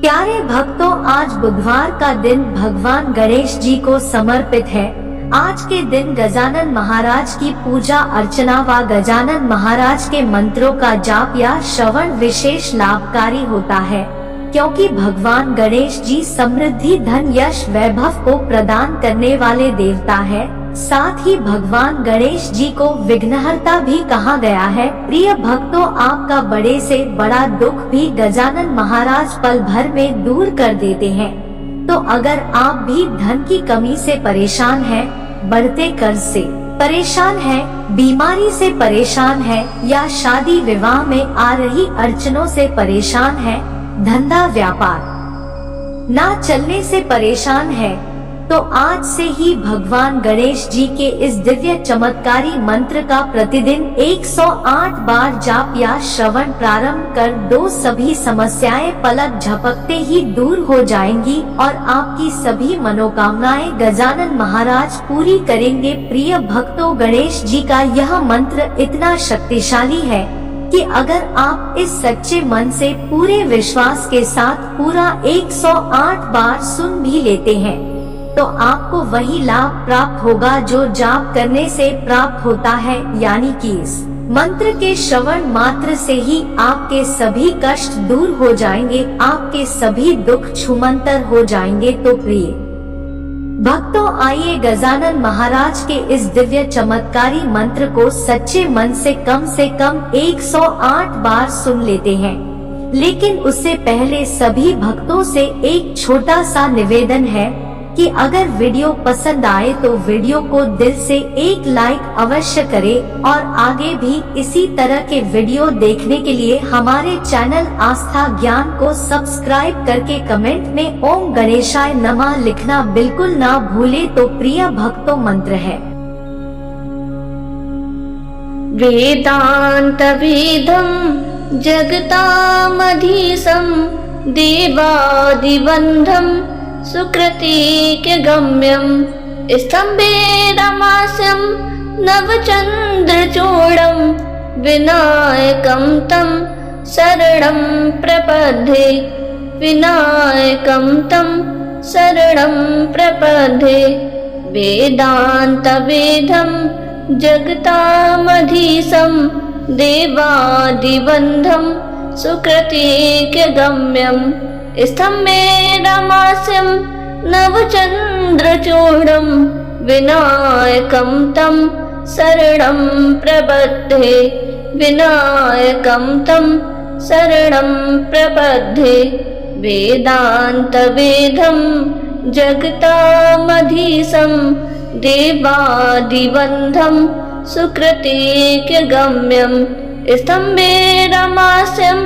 प्यारे भक्तों, आज बुधवार का दिन भगवान गणेश जी को समर्पित है। आज के दिन गजानन महाराज की पूजा अर्चना व गजानन महाराज के मंत्रों का जाप या श्रवण विशेष लाभकारी होता है, क्योंकि भगवान गणेश जी समृद्धि, धन, यश, वैभव को प्रदान करने वाले देवता है। साथ ही भगवान गणेश जी को विघ्नहर्ता भी कहा गया है। प्रिय भक्तों, आपका बड़े से बड़ा दुख भी गजानन महाराज पल भर में दूर कर देते हैं। तो अगर आप भी धन की कमी से परेशान हैं, बढ़ते कर्ज से परेशान हैं, बीमारी से परेशान हैं या शादी विवाह में आ रही अड़चनों से परेशान हैं, धंधा व्यापार ना चलने से परेशान है, तो आज से ही भगवान गणेश जी के इस दिव्य चमत्कारी मंत्र का प्रतिदिन 108 बार जाप या श्रवण प्रारंभ कर दो। सभी समस्याएं पलक झपकते ही दूर हो जाएंगी और आपकी सभी मनोकामनाएं गजानन महाराज पूरी करेंगे। प्रिय भक्तों, गणेश जी का यह मंत्र इतना शक्तिशाली है कि अगर आप इस सच्चे मन से पूरे विश्वास के साथ पूरा 108 बार सुन भी लेते हैं, तो आपको वही लाभ प्राप्त होगा जो जाप करने से प्राप्त होता है, यानी कि इस मंत्र के श्रवण मात्र से ही आपके सभी कष्ट दूर हो जाएंगे, आपके सभी दुख छूमंतर हो जाएंगे। तो प्रिय भक्तों, आइए गजानन महाराज के इस दिव्य चमत्कारी मंत्र को सच्चे मन से कम 108 बार सुन लेते हैं। लेकिन उससे पहले सभी भक्तों से एक छोटा सा निवेदन है कि अगर वीडियो पसंद आए तो वीडियो को दिल से एक लाइक अवश्य करें और आगे भी इसी तरह के वीडियो देखने के लिए हमारे चैनल आस्था ज्ञान को सब्सक्राइब करके कमेंट में ओम गणेशाय नमः लिखना बिल्कुल ना भूले। तो प्रिय भक्तों, मंत्र है वेदांत वेदम जगतामधीशं देवादिबन्धं सुकृतिकगम्यं स्तम्भेरमास्यं नवचन्द्रचूडं विनायकं तं शरणं प्रपद्ये, विनायकं तं शरणं प्रपद्ये। वेदान्तवेदं जगतामधीशं देवादिबन्धं सुकृतिकगम्यं स्तम्भेरमास्यं नवचन्द्रचूडं विनायकं तं शरणं प्रपद्ये, विनायकं तं शरणं प्रपद्ये। वेदान्तवेदं जगतामधीशं देवादिबन्धं सुकृतिकगम्यं स्तम्भेरमास्यं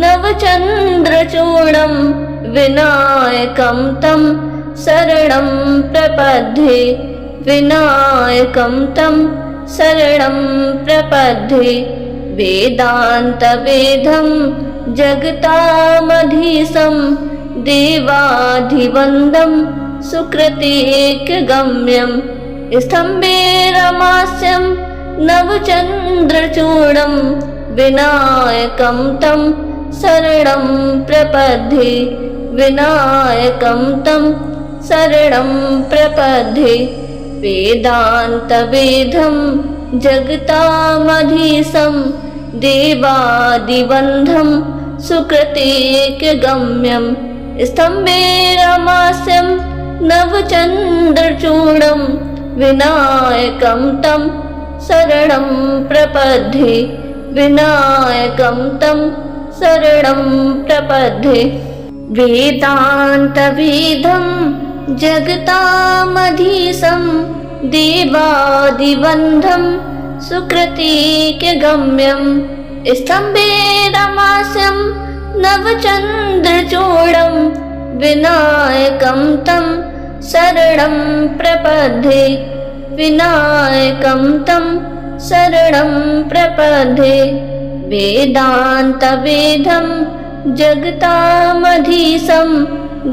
नवचन्द्रचूडं विनायकं तं शरणं प्रपद्ये, विनायकं तं शरणं प्रपद्ये। वेदान्तवेदं जगतामधीशं देवादिबन्धं सुकृतिकगम्यं स्तम्भेरमास्यं नवचन्द्रचूडं विनायकं तं शरणं प्रपद्ये, विनायकं तं शरणं प्रपद्ये। वेदान्तवेदं जगतामधीशं देवादिबन्धं सुकृतिकगम्यं स्तम्भेरमास्यं नवचन्द्रचूडं विनायकं तं शरणं प्रपद्ये, विनायकं तं शरणं प्रपद्ये। वेदान्तवेदं जगतामधीशं देवादिबन्धं सुकृतिकगम्यं स्तम्भेरमास्यं नवचन्द्रचूडं विनायकं तं शरणं प्रपद्ये, विनायकं तं शरणं प्रपद्ये। वेदान्तवेदं जगतामधीशं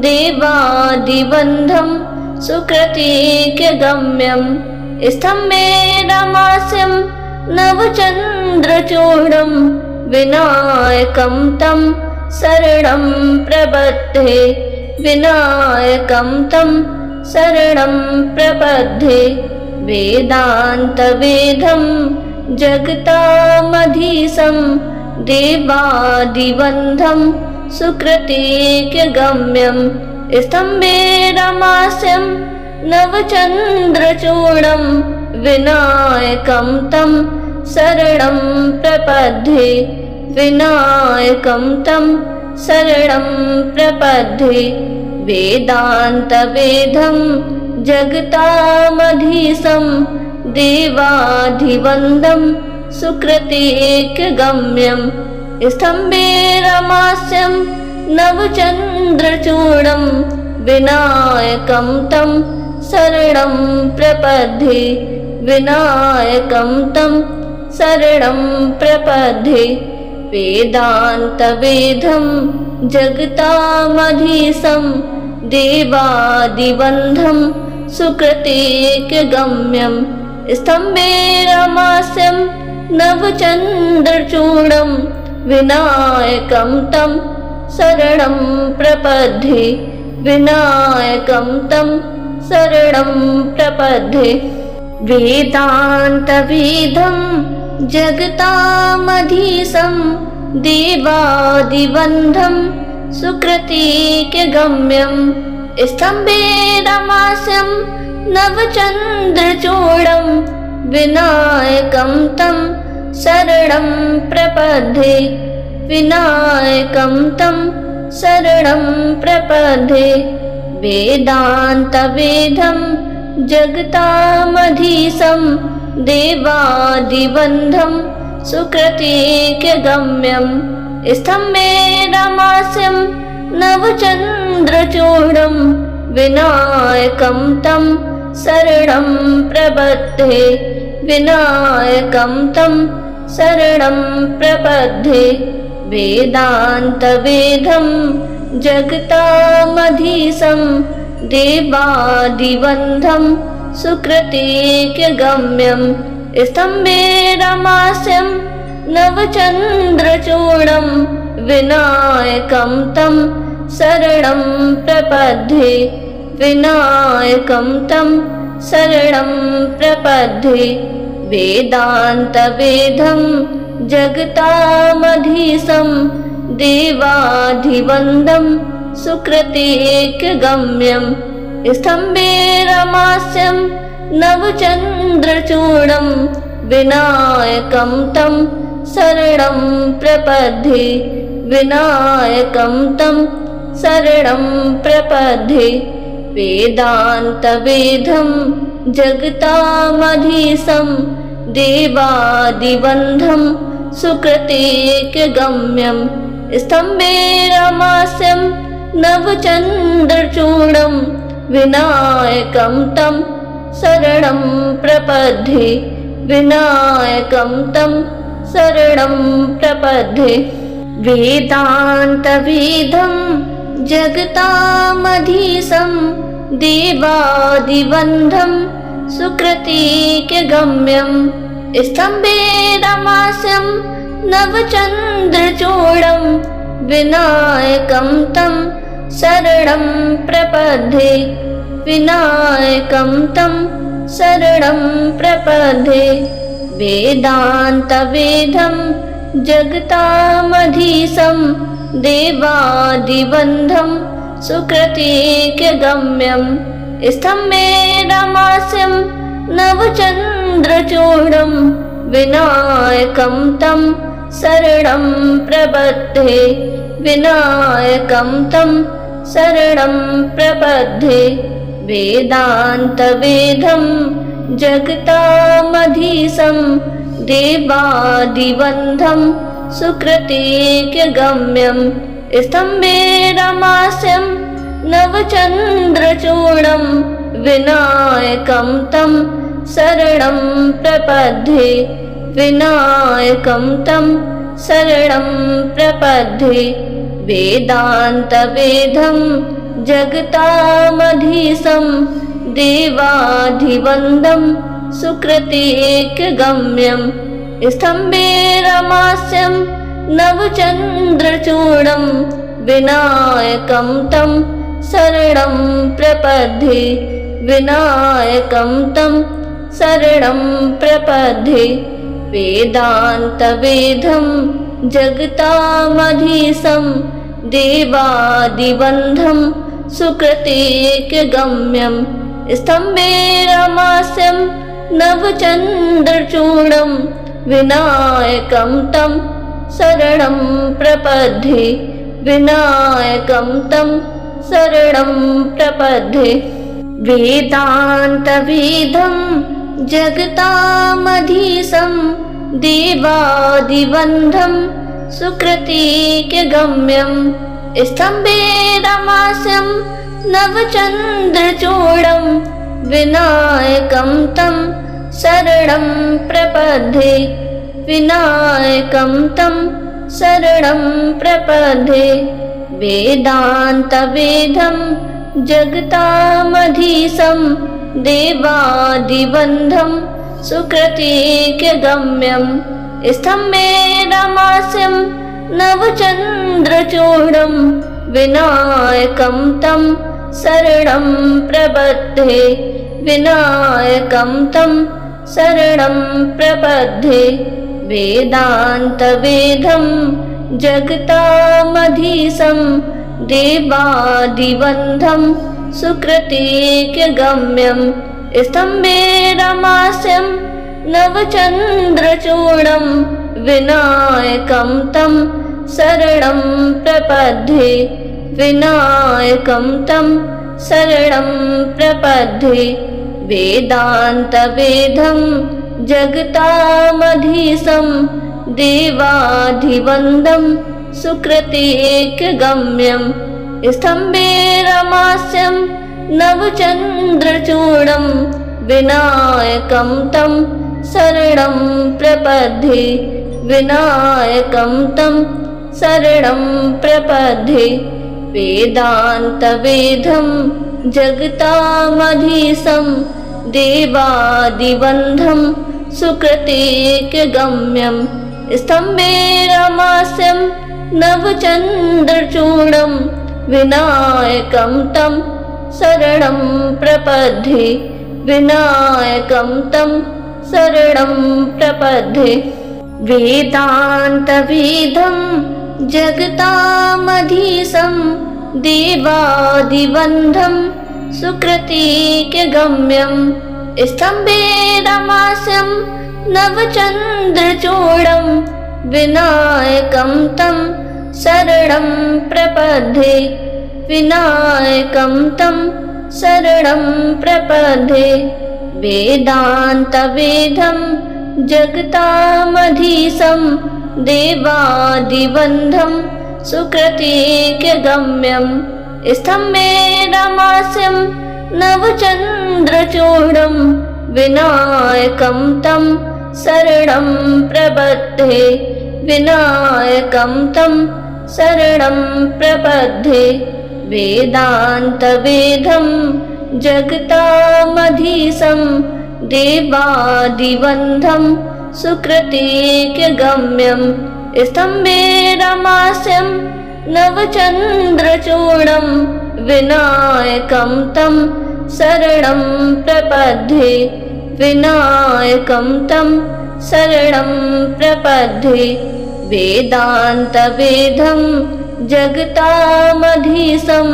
देवादिबन्धं सुकृतिकगम्यं स्तम्भेरमास्यं नवचन्द्रचूडं विनायकं तं शरणं प्रपद्ये विनायकं तं शरणं प्रपद्ये वेदान्तवेदं जगतामधीशं देवादिवन्द्यं सुकृतिकगम्यं स्तम्भेरमास्यं नवचन्द्रचूडं विनायकं तं शरणं प्रपद्ये विनायकं तं शरणं प्रपद्ये वेदान्तवेदं जगतामधीशं देवाधिवन्दं सुकृतिकगम्यं स्तम्भेरमास्यं नवचन्द्रचूडं विनायकं तं शरणं प्रपद्ये विनायकं तं शरणं प्रपद्ये वेदान्तवेदं जगतामधीशं देवादिवन्दं सुकृतिकगम्यं स्तम्भेरमास्यं नवचन्द्रचूडं विनायकं तं शरणं प्रपद्ये विनायकं तं शरणं प्रपद्ये वेदान्तवेदं जगतामधीशं देवादिवन्दं सुकृतिकगम्यं स्तम्भेरमास्यं नवचन्द्रचूडं विनायकं तं शरणं प्रपद्ये विनायकं तं शरणं प्रपद्ये वेदान्तवेदं जगतामधीशं देवादिवन्दं सुकृतिकगम्यं स्तम्भेरमास्यं नवचन्द्रचूडं विनायकं तं शरणं प्रपद्ये विनायकं तं शरणं प्रपद्ये वेदान्तवेदं जगतामधीशं देवादिवन्दं सुकृतिकगम्यं स्तम्भेरमास्यं नवचन्द्रचूडं विनायकं तं शरणं प्रपद्ये विनायकं तं शरणं प्रपद्ये वेदान्तवेदं जगतामधीशं देवाधिवन्दं सुकृतिकगम्यं स्तम्भेरमास्यं नवचन्द्रचूडं विनायकं तं शरणं प्रपद्ये विनायकं तं शरणं प्रपद्ये वेदान्तवेदं जगतामधीशं देवादिवन्दं सुकृतिकगम्यं स्तम्भेरमास्यं नवचन्द्रचूडं विनायकं तं शरणं प्रपद्ये विनायकं तं शरणं प्रपद्ये वेदान्तवेदं जगतामधीशं देवादिवन्दं सुकृतिकगम्यं स्तम्भेरमास्यं नवचन्द्रचूडं विनायकं तं शरणं प्रपद्ये विनायकं तं शरणं प्रपद्ये वेदान्तवेदं जगतामधीशं देवादिवन्दं सुकृतिकगम्यं स्तम्भेरमास्यं नवचन्द्रचूडं विनायकं तं शरणं प्रपद्ये विनायकं तं शरणं प्रपद्ये वेदान्तवेदं जगतामधीशं देवादिवन्दं सुकृतिकगम्यं स्तम्भेरमास्यं नवचन्द्रचूडं विनायकं तं शरणं प्रपद्ये विनायकं तं शरणं प्रपद्ये वेदान्तवेदं जगतामधीशं देवाधिवन्दं सुकृतिकगम्यं स्तम्भेरमास्यं नवचन्द्रचूडं विनायकं तं शरणं प्रपद्ये विनायकं तं शरणं प्रपद्ये वेदान्तवेदं जगतामधीशं देवादिबन्धं सुकृतेकगम्यं स्तम्भेरमास्यं नवचन्द्रचूडं विनायकं तं शरणं प्रपद्ये विनायकं तं शरणं प्रपद्ये वेदान्तवेदं जगतामधीशं देवादिबन्धं सुकृतेकगम्यं स्तम्भेरमास्यं नवचन्द्रचूडं विनायकं तं शरणं प्रपद्ये विनायकं तं शरणं प्रपद्ये वेदान्तवेदं जगतामधीशं देवादिबन्धं सुकृतेकगम्यं स्तम्भेरमास्यं नवचन्द्रचूडं विनायकं तं शरणं प्रपद्ये विनायकं तं शरणं प्रपद्ये वेदान्तवेदं जगतामधीशं देवादिबन्धं सुकृतेकगम्यं स्तम्भेरमास्यं नवचन्द्रचूडं विनायकं तं शरणं प्रपद्ये विनायकं तं शरणं प्रपद्ये वेदान्तवेदं जगतामधीशं देवादिबन्धं सुकृतेकगम्यं स्तम्भेरमास्यं नवचन्द्रचूडं विनायकं तं शरणं प्रपद्ये विनायकं तं शरणं प्रपद्ये वेदान्तवेदं जगतामधीशं देवादिबन्धं सुकृतेकगम्यं स्तम्भेरमास्यं नवचन्द्रचूडं विनायकं तं शरणं प्रपद्ये विनायकं तं शरणं प्रपद्ये वेदान्तवेदं जगतामधीशं देवादिबन्धं सुकृतेकगम्यं स्तम्भेरमास्यं नवचन्द्रचूडं विनायकं तं शरणं प्रपद्ये विनायकं तं शरणं प्रपद्ये वेदान्तवेदं जगतामधीशं देवादिबन्धं सुकृतेकगम्यं स्तम्भेरमास्यं नवचन्द्रचूडं विनायकं तं शरणं प्रपद्ये विनायकं तं शरणं प्रपद्ये वेदान्तवेदं जगतामधीशं देवादिबन्धं सुकृतेकगम्यं स्तम्भेरमास्यं नवचन्द्रचूडं विनायकं तं शरणं प्रपद्ये विनायकं तं शरणं प्रपद्ये वेदान्तवेदं जगतामधीशं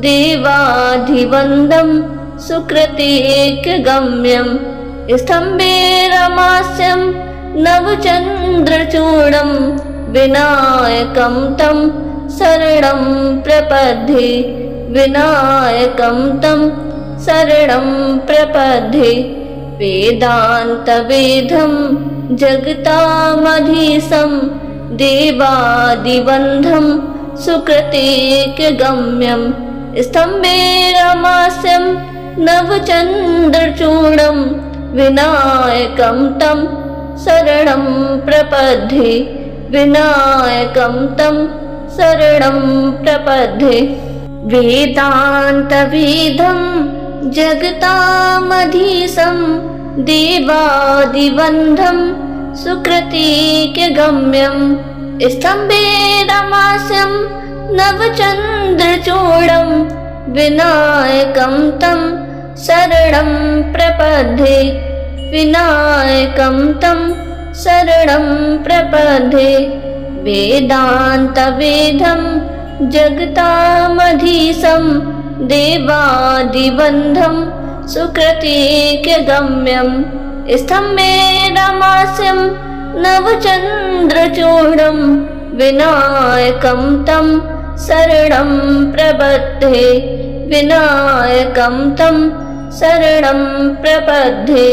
देवादिबन्धं सुकृतेकगम्यं स्तम्भेरमास्यं नवचन्द्रचूडं विनायकं तं शरणं प्रपद्ये विनायकं तं शरणं प्रपद्ये वेदान्तवेदं जगतामधीशं देवादिबन्धं सुकृतेकगम्यं स्तम्भेरमास्यं नवचन्द्रचूडं विनायकं तं शरणं प्रपद्ये विनायकं तं शरणं प्रपद्ये वेदान्तवेदं जगतामधीशं देवादिबन्धं सुकृतेकगम्यं स्तम्भे रमास्यं नवचन्द्रचूडं विनायकं तं शरणं प्रपद्ये विनायकं तं शरणं प्रपद्ये वेदान्तवेदं जगतामधीशं देवादिबन्धं सुकृतिकगम्यं स्तम्भे रमास्यं नवचन्द्रचूडं विनायकं तं शरणं प्रपद्ये विनायकं तं शरणं प्रपद्ये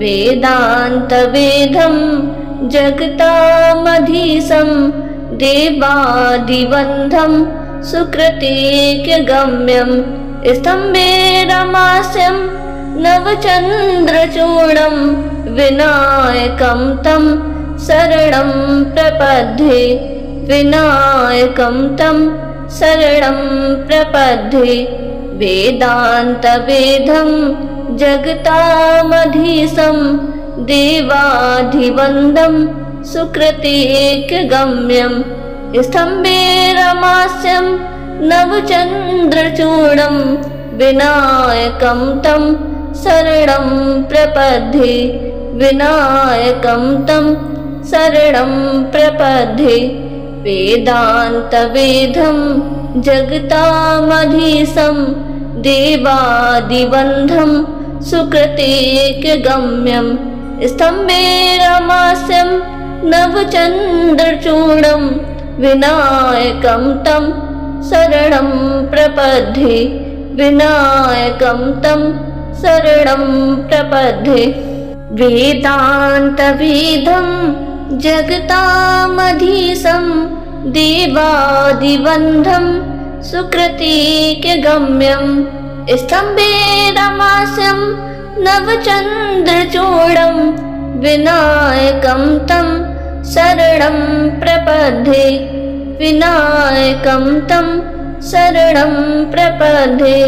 वेदान्तवेदं जगतामधीशं देवादिबन्धं सुकृतिकगम्यं स्तम्भे रमास्यं नवचन्द्रचूडं विनायकं तं शरणं प्रपद्ये विनायकं तं शरणं प्रपद्ये वेदान्तवेदं जगतामधीशं देवाधिवन्दं सुकृतिकगम्यं स्तम्भे रमास्यं नवचन्द्रचूडं विनायकं तं शरणं प्रपद्ये विनायकं तं शरणं प्रपद्ये वेदान्तवेदं जगतामधीशं देवादिबन्धं सुकृतिकगम्यं स्तम्भे रमास्यं नवचन्द्रचूडं विनायकं तं शरणं प्रपद्ये विनायकं तं शरणं प्रपद्ये वेदान्तवेदं जगतामधीशं देवादिबन्धं सुकृतिकगम्यं स्तम्भे रमास्यं नवचन्द्रचूडं विनायकं तं शरणं प्रपद्ये विनायकं तं शरणं प्रपद्ये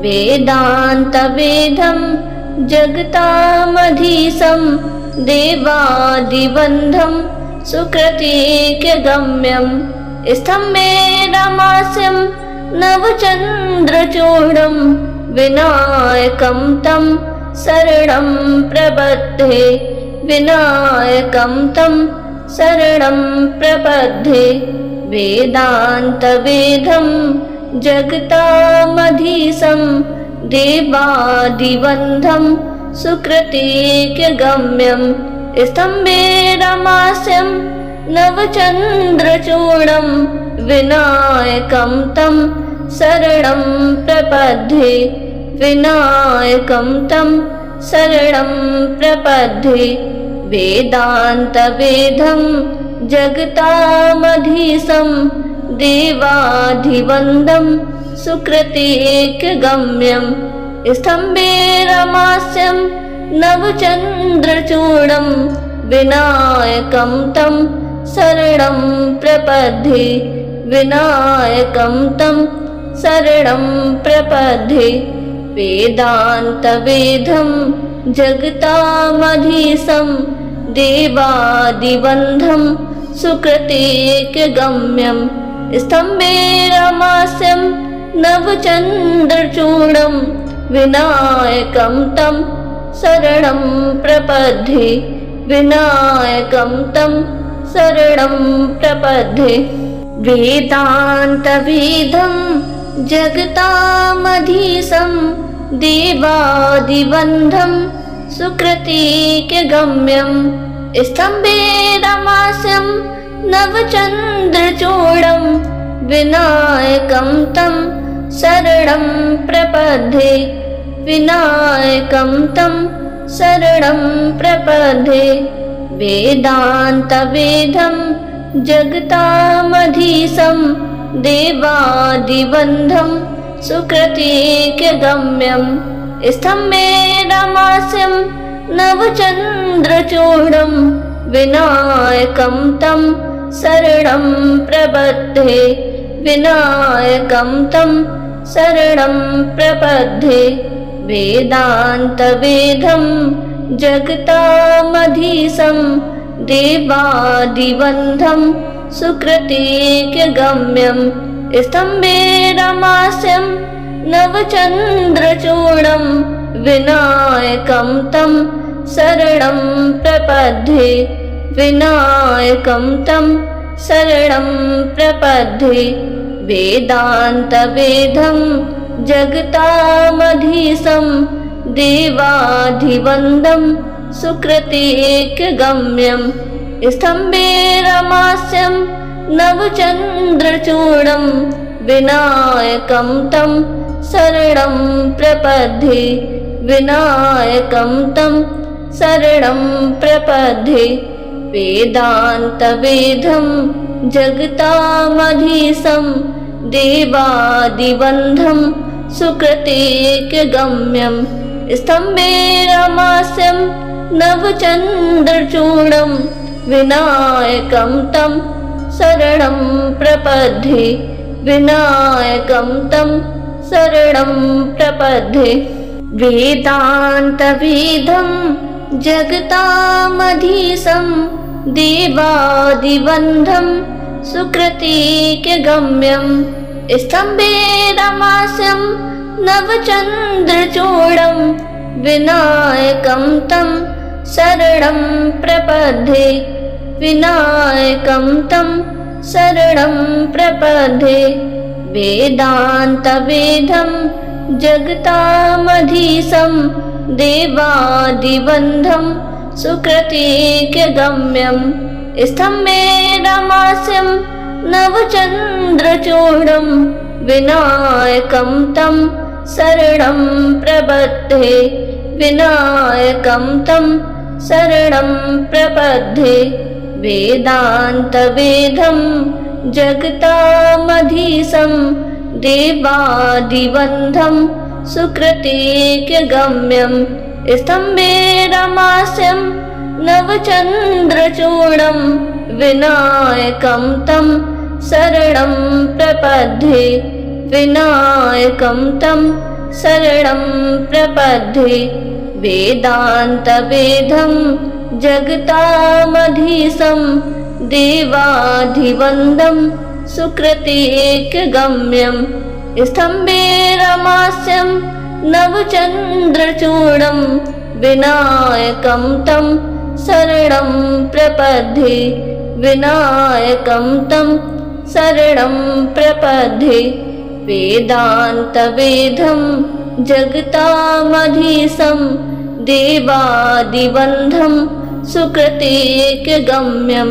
वेदान्तवेदं जगतामधीशं देवादिबन्धं सुकृतिकगम्यं स्तम्भे रमास्यं नवचन्द्रचूडं विनायकं तं शरणं प्रपद्ये विनायकं तं शरणं प्रपद्ये वेदान्तवेदं जगतामधीशं देवादिबन्धं सुकृतिकगम्यं स्तम्भे रमास्यं नवचन्द्रचूडं विनायकं तं शरणं प्रपद्ये विनायकं तं शरणं प्रपद्ये वेदान्तवेदं जगतामधीशं देवाधिवन्दं सुकृतिकगम्यं स्तम्भे रमास्यं नवचन्द्रचूडं विनायकं तं शरणं प्रपद्ये विनायकं तं शरणं प्रपद्ये वेदान्तवेदं जगतामधीशं देवादिबन्धं सुकृतिकगम्यं स्तम्भे रमास्यं नवचन्द्रचूडं विनायकं तं शरणं प्रपद्ये विनायकं तं शरणं प्रपद्ये वेदान्तवेदं जगतामधीशं देवादिबन्धं सुकृतिकगम्यं स्तम्भे रमास्यं नवचन्द्रचूडं विनायकं तं शरणं प्रपद्ये विनायकं तं शरणं प्रपद्ये वेदान्तवेदं जगतामधीशं देवादिबन्धं सुकृतिकगम्यं स्तम्भे रमास्यं नवचन्द्रचूडं विनायकं तं शरणं प्रपद्ये विनायकं तं शरणं प्रपद्ये वेदान्तवेदं जगतामधीशं देवादिबन्धं सुकृतीक्यगम्यं स्तम्भे रमास्यं नवचन्द्रचूडं विनायकं तं शरणं प्रपद्ये विनायकं तं शरणं प्रपद्ये वेदान्तवेदं जगतामधीशं देवाधिवन्दं सुकृतीक्यगम्यं स्तम्भे रमास्यं नवचन्द्रचूडं विनायकं तं शरणं प्रपद्ये विनायकं तं शरणं प्रपद्ये वेदान्तवेदं जगतामधीशं देवादिवन्दं सुकृतीक्यगम्यं स्तम्भे रमास्यं नवचन्द्रचूडं विनायकं तं शरणं प्रपद्ये विनायकं तं शरणं प्रपद्ये वेदान्तवेदं जगतामधीशं देवादिवन्दं सुकृतीक्यगम्यं स्तम्भे रमास्यं नवचन्द्रचूडं विनायकं तं शरणं प्रपद्ये विनायकं तं शरणं प्रपद्ये वेदान्तवेदं जगतामधीशं देवादिवन्दं सुकृतीक्यगम्यं स्तम्भे रमास्यं नवचन्द्रचूडं विनायकं तं शरणं प्रपद्ये विनायकं तं शरणं प्रपद्ये वेदान्तवेदं जगतामधीशं देवादिवन्दं सुकृतीक्यगम्यं स्तम्भे रमास्यं नवचन्द्रचूडं विनायकं तं शरणं प्रपद्ये विनायकं तं शरणं प्रपद्ये वेदान्तवेदं जगतामधीशं देवाधिवन्दं सुकृतीक्यगम्यं स्तम्भे रमास्यं नवचन्द्रचूडं विनायकं तं शरणं प्रपद्ये विनायकं तं शरणं प्रपद्ये वेदान्तवेदं जगतामधीशं देवादिवन्दं सुकृतीक्यगम्यं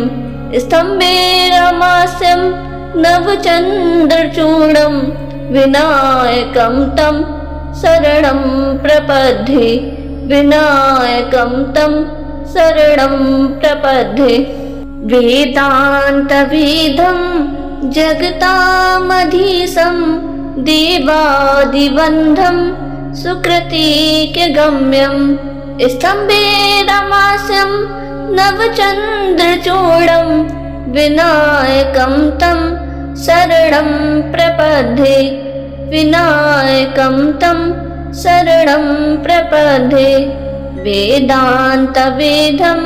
स्तम्भे रमास्यं नवचन्द्रचूडं विनायकं तं शरणं प्रपद्ये विनायकं तं शरणं प्रपद्ये वेदान्तवेदं जगतामधीशं देवादिवन्दं सुकृतीक्यगम्यं स्तम्भे रमास्यं नवचन्द्रचूडं विनायकं तं शरणं प्रपद्ये विनायकं तं शरणं प्रपद्ये वेदान्तवेदं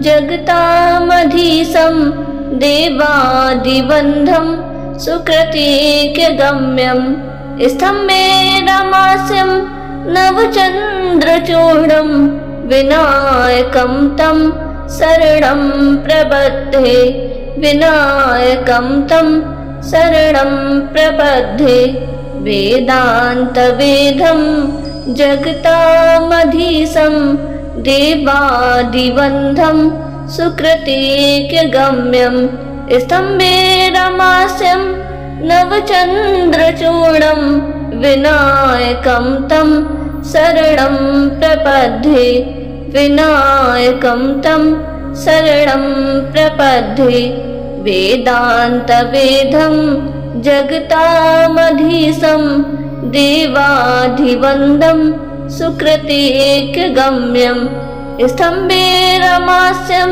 जगतामधीशं देवादिवन्दं सुकृतीक्यगम्यं स्तम्भे रमास्यं नवचन्द्रचूडं विनायकं तं शरणं प्रपद्ये विनायकं तं शरणं प्रपद्ये वेदान्तवेदं जगतामधीशं देवादिवन्दं सुकृतीक्यगम्यं स्तम्भे रमास्यं नवचन्द्रचूडं विनायकं तं शरणं प्रपद्ये विनायकं तं शरणं प्रपद्ये वेदान्तवेदं जगतामधीशं देवाधिवन्दं सुकृतीक्यगम्यं स्तम्भे रमास्यं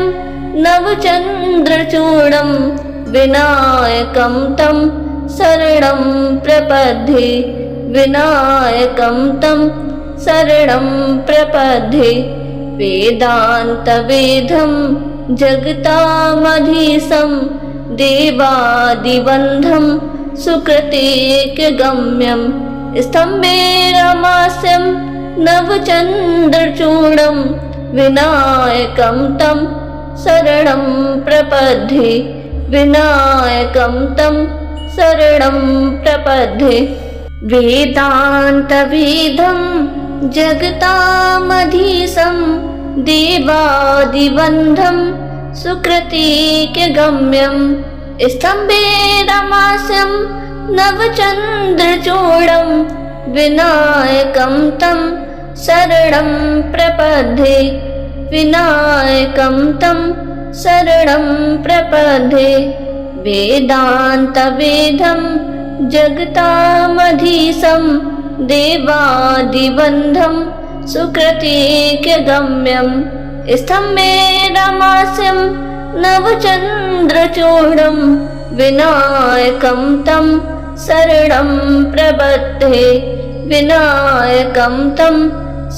नवचन्द्रचूडं विनायकं तं शरणं प्रपद्ये विनायकं तं शरणं प्रपद्ये वेदान्तवेदं जगतामधीशं देवादिबन्धं सुकृतेकगम्यं स्तम्भे रमास्यं नवचन्द्रचूडं विनायकं तं शरणं प्रपद्ये विनायकं तं शरणं प्रपद्ये वेदान्तवेदं जगतामधीशं देवादिबन्धं सुकृतिकगम्यं स्तम्भे रमास्यं नवचन्द्रचूडं विनायकं तं शरणं प्रपद्ये विनायकं तं शरणं प्रपद्ये वेदान्तवेदं जगतामधीशं देवादिबन्धं सुकृतिकगम्यं स्तम्भे रमास्यं नवचन्द्रचूडं विनायकं तं शरणं प्रपद्ये विनायकं तं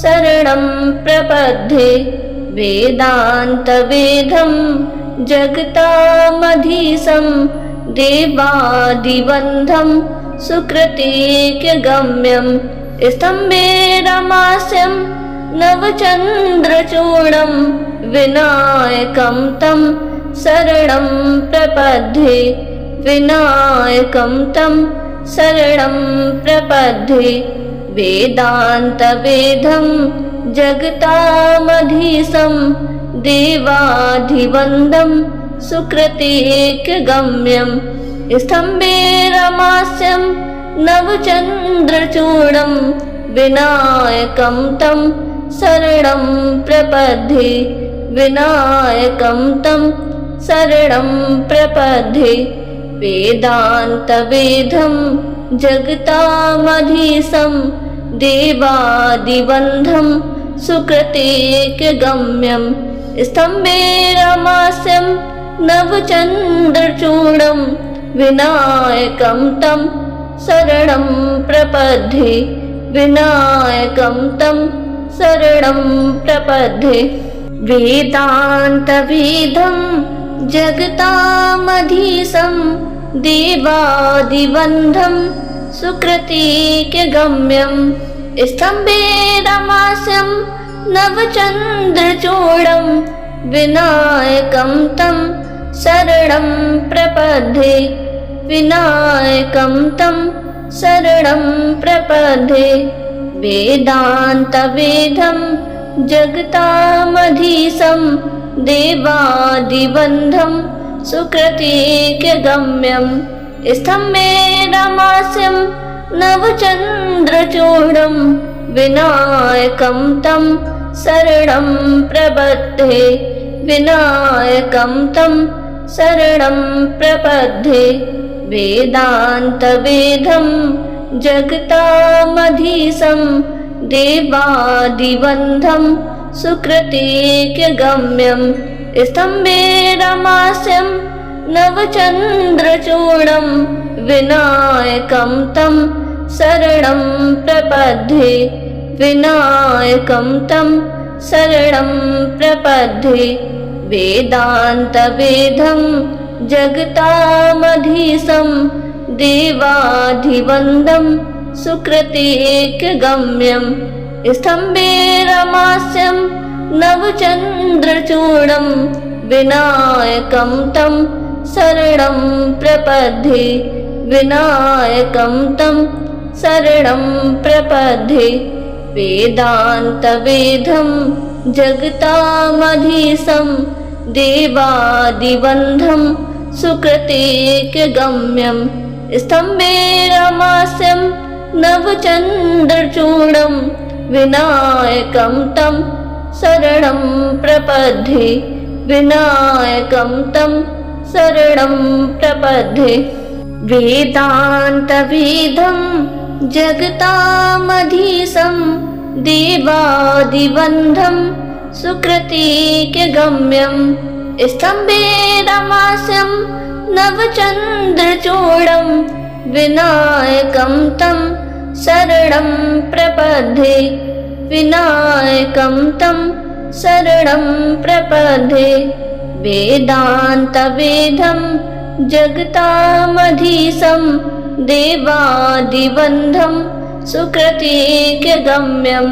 शरणं प्रपद्ये वेदान्तवेदं जगतामधीशं देवादिबन्धं सुकृतिकगम्यं स्तम्भे रमास्यं नवचन्द्रचूडं विनायकं तं शरणं प्रपद्ये विनायकं तं शरणं प्रपद्ये वेदान्तवेदं जगतामधीशं देवादिबन्धं सुकृतिकगम्यं स्तम्भे रमास्यं नवचन्द्रचूडं विनायकं तं शरणं प्रपद्ये विनायकं तं शरणं प्रपद्ये वेदान्तवेदं जगतामधीशं देवादिबन्धं सुकृतिकगम्यं स्तम्भे रमास्यं नवचन्द्रचूडं विनायकं तं शरणं प्रपद्ये विनायकं तं शरणं प्रपद्ये वेदान्तवेदं जगतामधीशं देवादिबन्धं सुकृतिकगम्यं स्तम्भे रमास्यं नवचन्द्रचूडं विनायकं तं शरणं प्रपद्ये विनायकं तं शरणं प्रपद्ये वेदान्तवेदं जगतामधीशं देवादिबन्धं सुकृतिकगम्यं स्तम्भे रमास्यं नवचन्द्रचूडं विनायकं तं शरणं प्रपद्ये विनायकं तं शरणं प्रपद्ये वेदान्तवेदं जगतामधीशं देवादिबन्धं सुकृतिकगम्यं स्तम्भे रमास्यं नवचन्द्रचूडं विनायकं तं शरणं प्रपद्ये विनायकं तं शरणं प्रपद्ये वेदान्तवेदं जगतामधीशं देवादिबन्धं सुकृतिकगम्यं स्तम्भे रमास्यं नवचन्द्रचूडं विनायकं तं शरणं प्रपद्ये विनायकं तं शरणं प्रपद्ये वेदान्तवेदं जगतामधीशं देवादिबन्धं सुकृतिकगम्यं स्तम्भे रमास्यं नवचन्द्रचूडं विनायकं तं शरणं प्रपद्ये विनायकं तं शरणं प्रपद्ये वेदान्तवेदं जगतामधीशं देवादिबन्धं सुकृतिकगम्यं स्तम्भे रमास्यं नवचन्द्रचूडं विनायकं तं शरणं प्रपद्ये विनायकं तं शरणं प्रपद्ये वेदान्तवेदं जगतामधीशं देवादिबन्धं सुकृतिक्यगम्यं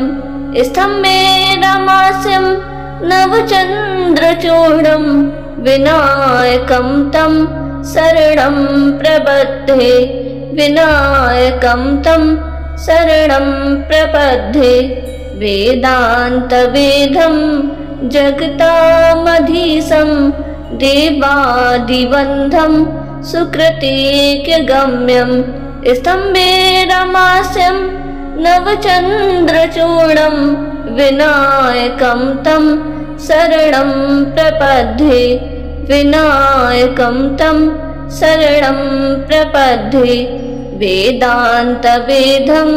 स्तम्भे रमास्यं नवचन्द्रचूडं विनायकं तं शरणं प्रपद्ये विनायकं तं शरणं प्रपद्ये वेदान्तवेदं जगतामधीशं देवादिबन्धं सुकृतिक्यगम्यं स्तम्भे रमास्यं नवचन्द्रचूडं विनायकं तं शरणं प्रपद्ये विनायकं तं शरणं प्रपद्ये वेदान्तवेदं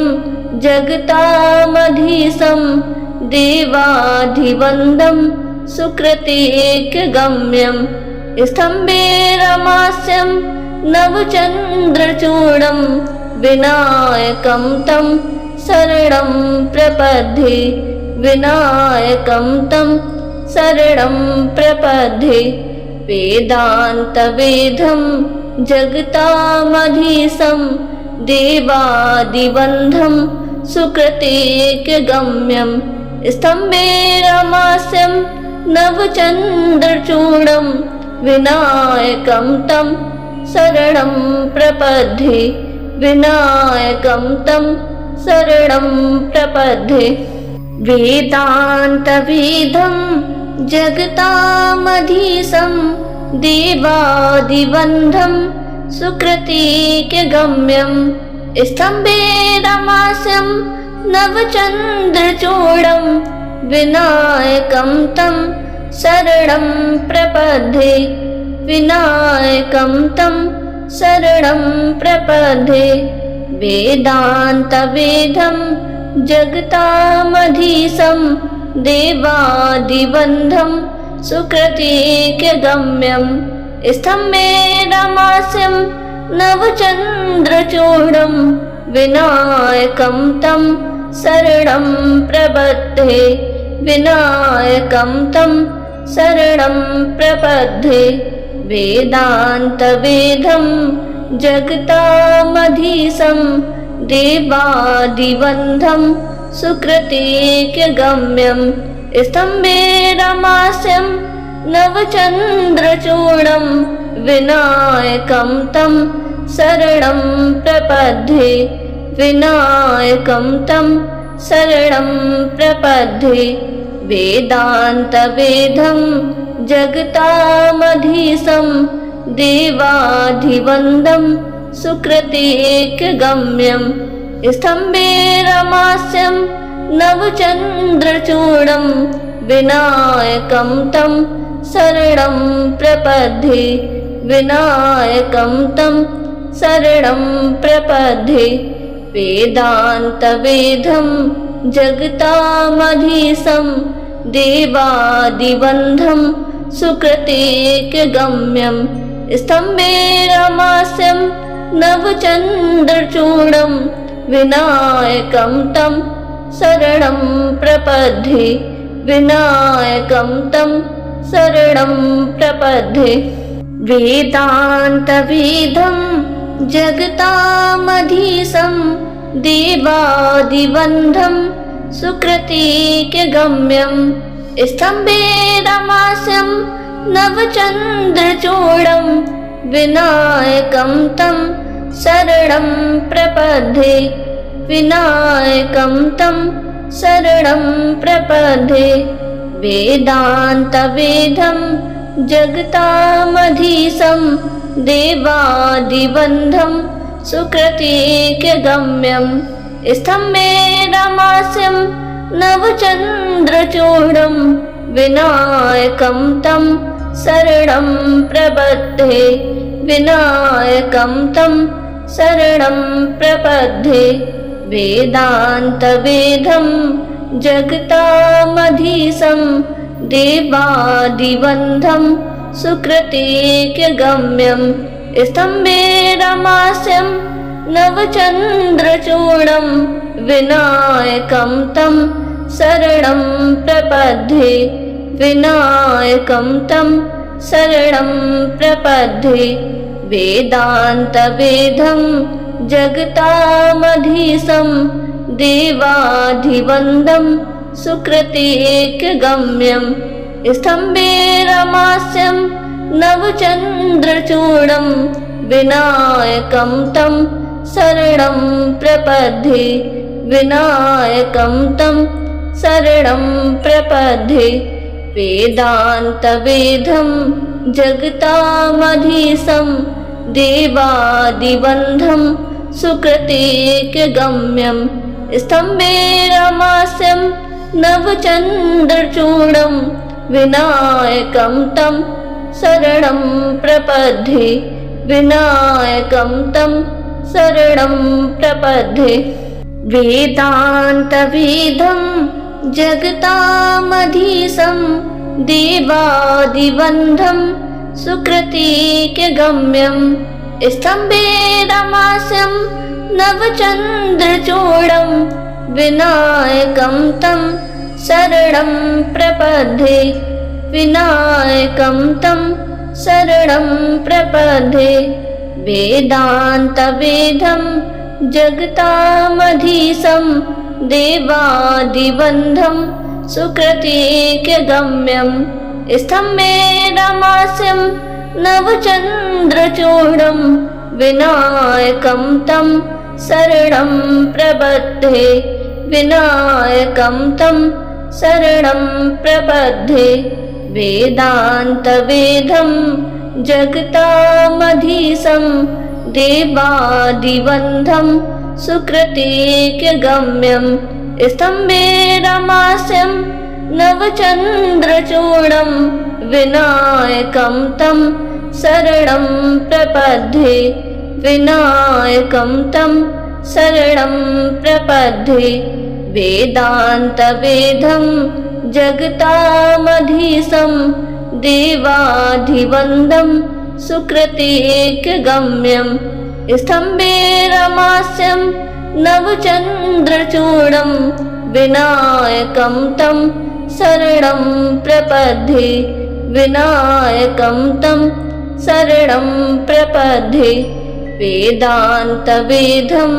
जगतामधीशं देवादिबन्धं सुकृतिक्यगम्यं स्तम्भे रमास्यं नवचन्द्रचूडं विनायकं तं शरणं प्रपद्ये विनायकं तं शरणं प्रपद्ये वेदान्तवेदं जगतामधीशं देवादिबन्धं सुकृतिक्यगम्यं स्तम्भे रमास्यं नवचन्द्रचूडं विनायकं तं शरणं प्रपद्ये विनायकं तं शरणं प्रपद्ये वेदान्तवेदं जगतामधीशं देवादिबन्धं सुकृतिक्यगम्यं स्तम्भे रमास्यं नवचन्द्रचूडं विनायकं तं शरणं प्रपद्ये विनायकं तं शरणं प्रपद्ये वेदान्तवेदं जगतामधीशं देवादिबन्धं सुकृतिक्यगम्यं स्तम्भे रमास्यं नवचन्द्रचूडं विनायकं तं शरणं प्रपद्ये विनायकं तं शरणं प्रपद्ये वेदान्तवेदं जगतामधीशं देवादिबन्धं सुकृतिक्यगम्यं स्तम्भे रमास्यं नवचन्द्रचूडं विनायकं तं शरणं प्रपद्ये विनायकं तं शरणं प्रपद्ये वेदान्तवेदं जगतामधीशं देवादिबन्धं सुकृतिक्यगम्यं स्तम्भे रमास्यं नवचन्द्रचूडं विनायकं तं शरणं प्रपद्ये विनायकं तं शरणं प्रपद्ये वेदान्तवेदं जगतामधीशं देवादिबन्धं सुकृतिक्यगम्यं स्तम्भे रमास्यं नवचन्द्रचूडं विनायकं तं शरणं प्रपद्ये विनायकं तं शरणं प्रपद्ये वेदान्तवेदं जगतामधीशं देवादिबन्धं सुकृतिक्यगम्यं स्तम्भे रमास्यं नवचन्द्रचूडं विनायकं तं शरणं प्रपद्ये विनायकं तं शरणं प्रपद्ये वेदान्तवेदं जगतामधीशं देवादिबन्धं सुकृतिक्यगम्यं स्तम्भे रमास्यं नवचन्द्रचूडं विनायकं तं शरणं प्रपद्ये विनायकं तं शरणं प्रपद्ये वेदान्तवेदं जगतामधीशं देवादिबन्धं सुकृतिक्यगम्यं स्तम्भे रमास्यं नवचन्द्रचूडं विनायकं तं शरणं प्रपद्ये विनायकं तं शरणं प्रपद्ये वेदान्तवेदं जगतामधीशं देवाधिवन्दं सुकृतेकगम्यं स्तम्भेरमास्यं नवचन्द्रचूडं विनायकं तं शरणं प्रपद्ये विनायकं तं शरणं प्रपद्ये वेदान्तवेदं जगतामधीशं देवादिवन्दं सुकृतेकगम्यं स्तम्भेरमास्यं नवचन्द्रचूडं विनायकं तं शरणं प्रपद्ये विनायकं तं शरणं प्रपद्ये वेदान्तवेदं जगतामधीशं देवादिवन्दं सुकृतेकगम्यं स्तम्भेरमास्यं नवचन्द्रचूडं विनायकं तं शरणं प्रपद्ये विनायकं तं शरणं प्रपद्ये वेदान्तवेदं जगतामधीशं देवादिवन्दं सुकृतेकगम्यं स्तम्भेरमास्यं नवचन्द्रचूडं विनायकं तं शरणं प्रपद्ये विनायकं तं शरणं प्रपद्ये वेदान्तवेदं जगतामधीशं देवादिवन्दं सुकृतेकगम्यं स्तम्भेरमास्यं नवचन्द्रचूडं विनायकं तं शरणं प्रपद्ये विनायकं तं शरणं प्रपद्ये वेदान्तवेदं जगतामधीशं देवाधिवन्दं सुकृतेकगम्यं स्तम्भेरमास्यं नवचन्द्रचूडं विनायकं तं शरणं प्रपद्ये विनायकं तं शरणं प्रपद्ये वेदान्तवेदं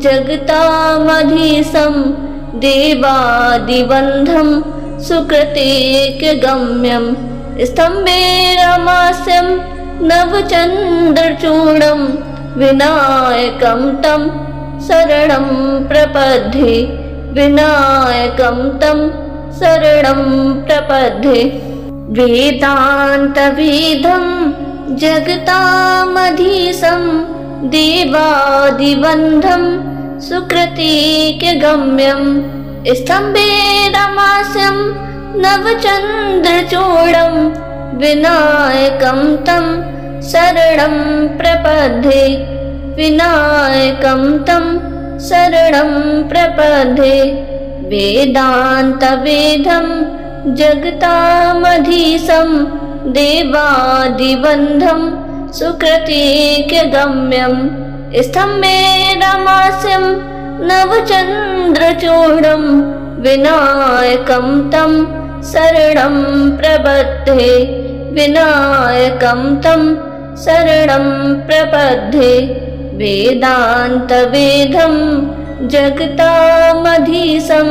जगतामधीशं देवादिवन्दं सुकृतेकगम्यं स्तम्भेरमास्यं नवचन्द्रचूडं विनायकं तं शरणं प्रपद्ये विनायकं तं शरणं प्रपद्ये वेदान्तवेदं जगतामधीशं देवादिवन्दं सुकृतेकगम्यं स्तम्भेरमास्यं नवचन्द्रचूडं विनायकं तं शरणं प्रपद्ये विनायकं तं शरणं प्रपद्ये वेदान्तवेदं जगतामधीशं देवादिवन्दं सुकृतेकगम्यं स्तम्भेरमास्यं नवचन्द्रचूडं विनायकं तं शरणं प्रपद्ये विनायकं तं शरणं प्रपद्ये वेदान्तवेदं जगतामधीशं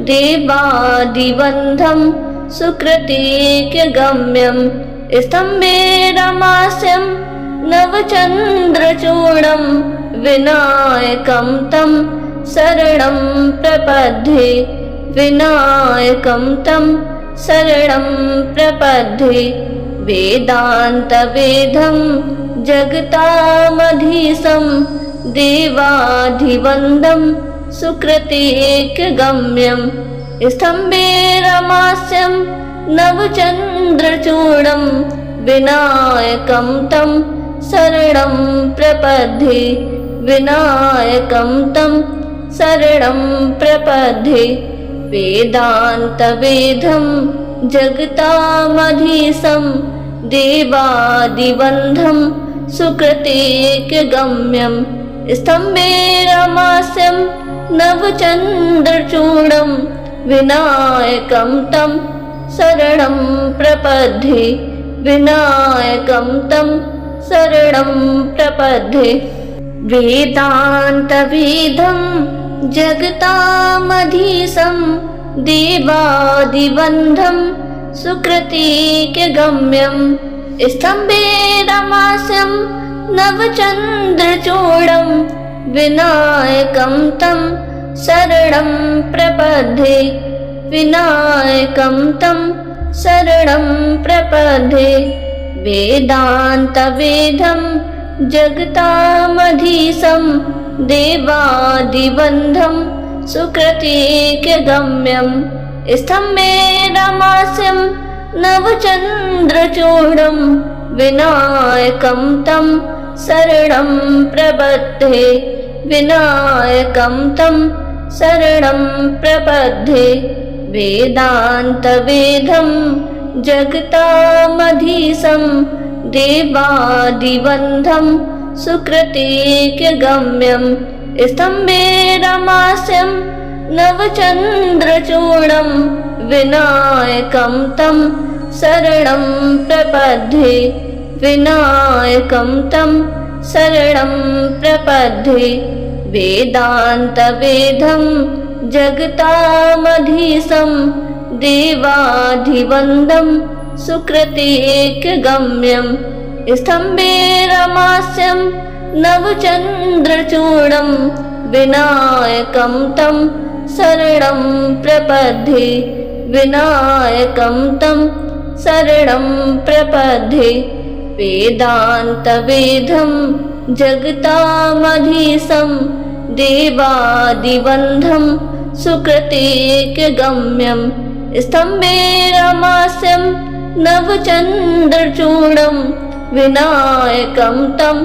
देवादिवन्दं सुकृतेकगम्यं स्तम्भेरमास्यं नवचन्द्रचूडं विनायकं तं शरणं प्रपद्ये विनायकं तं शरणं प्रपद्ये वेदान्तवेदं जगतामधीशं देवाधिवन्दं सुकृतेकगम्यं स्तम्भेरमास्यं नवचन्द्रचूडं विनायकं तं शरणं प्रपद्ये विनायकं तं शरणं प्रपद्ये वेदान्तवेदं जगतामधीशं देवादिवन्दं सुकृतेकगम्यं स्तम्भेरमास्यं नवचन्द्रचूडं विनायकं तं शरणं प्रपद्ये विनायकं तं शरणं प्रपद्ये। वेदान्तवेदं जगतामधीशं देवादिबन्धं सुकृतिकगम्यं स्तम्भेरमास्यं नवचन्द्रचूडं विनायकं तं शरणं प्रपद्ये। विनायकं तं शरणं प्रपद्ये। वेदान्तवेदं जगतामधीशं देवादिबन्धं सुकृतिकगम्यं स्तम्भेरमास्यं नवचन्द्रचूडं विनायकं तं शरणं प्रपद्ये। विनायकं तं शरणं प्रपद्ये। वेदान्तवेदं जगतामधीशं देवादिबन्धं सुकृतिकगम्यं स्तम्भेरमास्यं नवचन्द्रचूडं विनायकं तं शरणं प्रपद्ये। विनायकं तं शरणं प्रपद्ये। वेदान्तवेदं जगतामधीशं देवादिबन्धं सुकृतिकगम्यं स्तम्भेरमास्यं नवचन्द्रचूडं विनायकं तं शरणं प्रपद्ये। विनायकं तं शरणं प्रपद्ये। वेदान्तवेदं जगतामधीशं देवादिबन्धं सुकृतिकगम्यं स्तम्भेरमास्यं नवचन्द्रचूडं विनायकं तं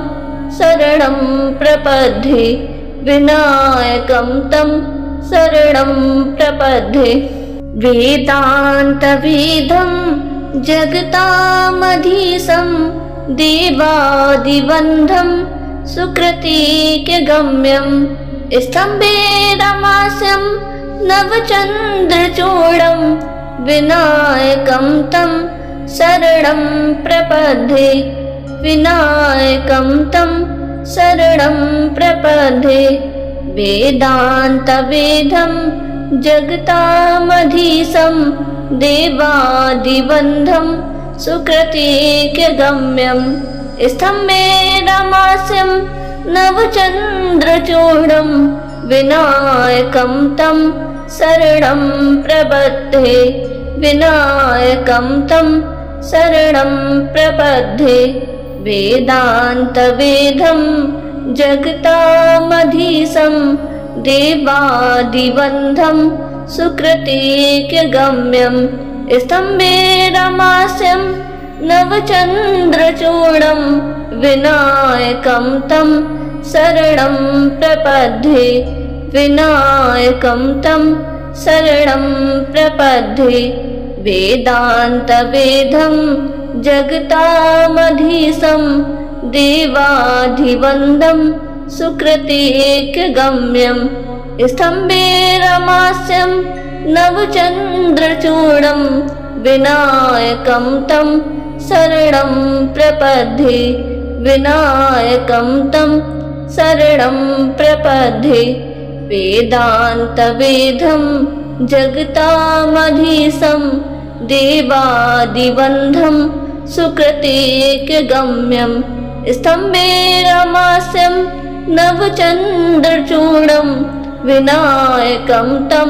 शरणं प्रपद्ये। विनायकं तं शरणं प्रपद्ये। वेदान्तवेदं जगतामधीशं देवादिबन्धं सुकृतिकगम्यं स्तम्भेरमास्यं नवचन्द्रचूडं विनायकं तं शरणं प्रपद्ये। विनायकं तं शरणं प्रपद्ये। वेदान्तवेदं जगतामधीशं देवादिबन्धं सुकृतिकगम्यं स्तम्भेरमास्यं नवचन्द्रचूडं विनायकं तं शरणं प्रपद्ये। विनायकं तं शरणं प्रपद्ये। वेदान्तवेदं जगतामधीशं देवादिबन्धं सुकृतिकगम्यं स्तम्भेरमास्यं नवचन्द्रचूडं विनायकं तं शरणं प्रपद्ये। विनायकं तं शरणं प्रपद्ये। वेदान्तवेदं जगतामधीशं देवादिबन्धं सुकृतिकगम्यं स्तम्भेरमास्यं नवचन्द्रचूडं विनायकं तं शरणं प्रपद्ये। विनायकं तं शरणं प्रपद्ये। वेदान्तवेदं जगतामधीशं देवादिबन्धं सुकृतिकगम्यं स्तम्भेरमास्यं नवचन्द्रचूडं विनायकं तं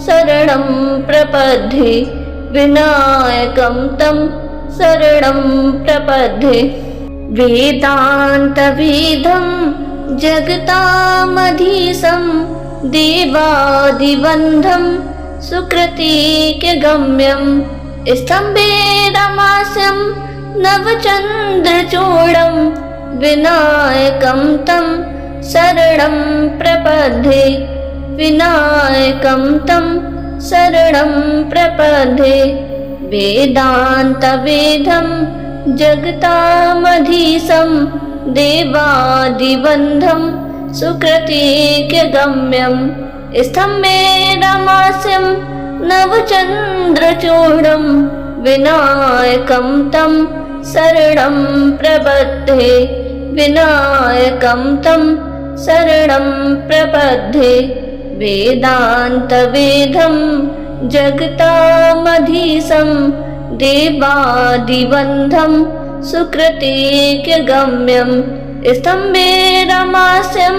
शरणं प्रपद्ये। विनायकं तं शरणं प्रपद्ये। वेदान्तवेदं जगतामधीशं देवादिबन्धं सुकृतिकगम्यं स्तम्भेरमास्यं नवचन्द्रचूडं विनायकं तं शरणं प्रपद्ये। विनायकं तं शरणं प्रपद्ये। वेदान्तवेदं जगतामधीशं देवादिबन्धं सुकृतिकगम्यं स्तम्भेरमास्यं नवचन्द्रचूडं विनायकं तं शरणं प्रपद्ये विनायकं तं शरणं प्रपद्ये वेदान्तवेदं जगतामधीशं देवादिबन्धं सुकृतिक्यगम्यं स्तम्भेरमास्यं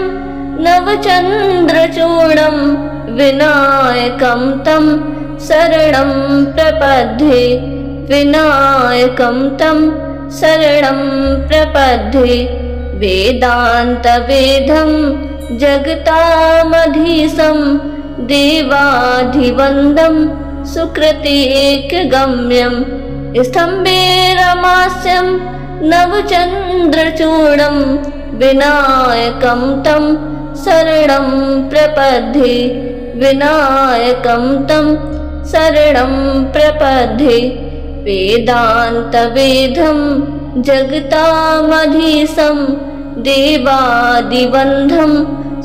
नवचन्द्रचूडं विनायकं तं शरणं प्रपद्ये विनायकं तं शरणं प्रपद्ये वेदान्तवेदं जगतामधीशं देवाधिवन्दं सुकृतिक्यगम्यं स्तम्भेरमास्यं नवचन्द्रचूडं विनायकं तं शरणं प्रपद्ये विनायकं तं शरणं प्रपद्ये वेदान्तवेदं जगतामधीशं देवादिबन्धं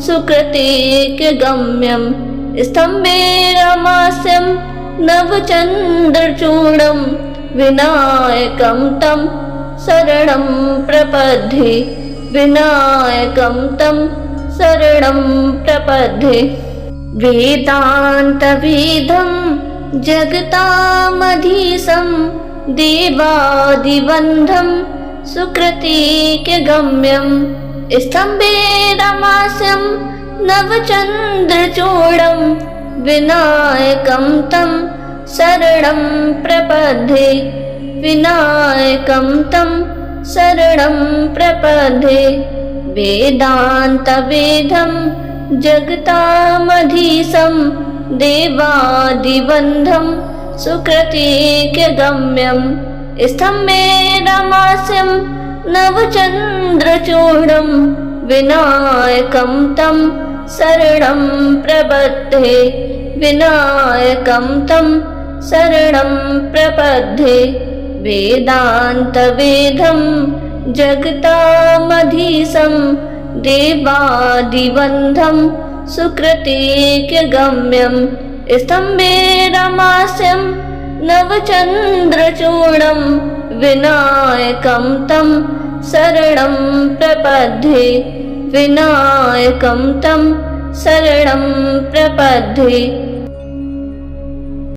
सुकृतिक्यगम्यं स्तम्भेरमास्यं नवचन्द्रचूडं विनायकं तं शरणं प्रपद्ये विनायकं तं शरणं प्रपद्ये वेदान्तवेदं जगतामधीशं देवादिबन्धं सुकृतिक्यगम्यं स्तम्भेरमास्यं नवचन्द्रचूडं विनायकं तं शरणं प्रपद्ये विनायकं तं शरणं प्रपद्ये वेदान्तवेदं जगतामधीशं देवादिबन्धं सुकृतिक्यगम्यं स्तम्भेरमास्यं नवचन्द्रचूडं विनायकं तं शरणं प्रपद्ये विनायकं तं शरणं प्रपद्ये वेदान्तवेदं जगतामधीशं देवादिबन्धं सुकृतिक्यगम्यं स्तम्भेरमास्यं नवचन्द्रचूडं विनायकं तं शरणं प्रपद्ये विनायकं तं शरणं प्रपद्ये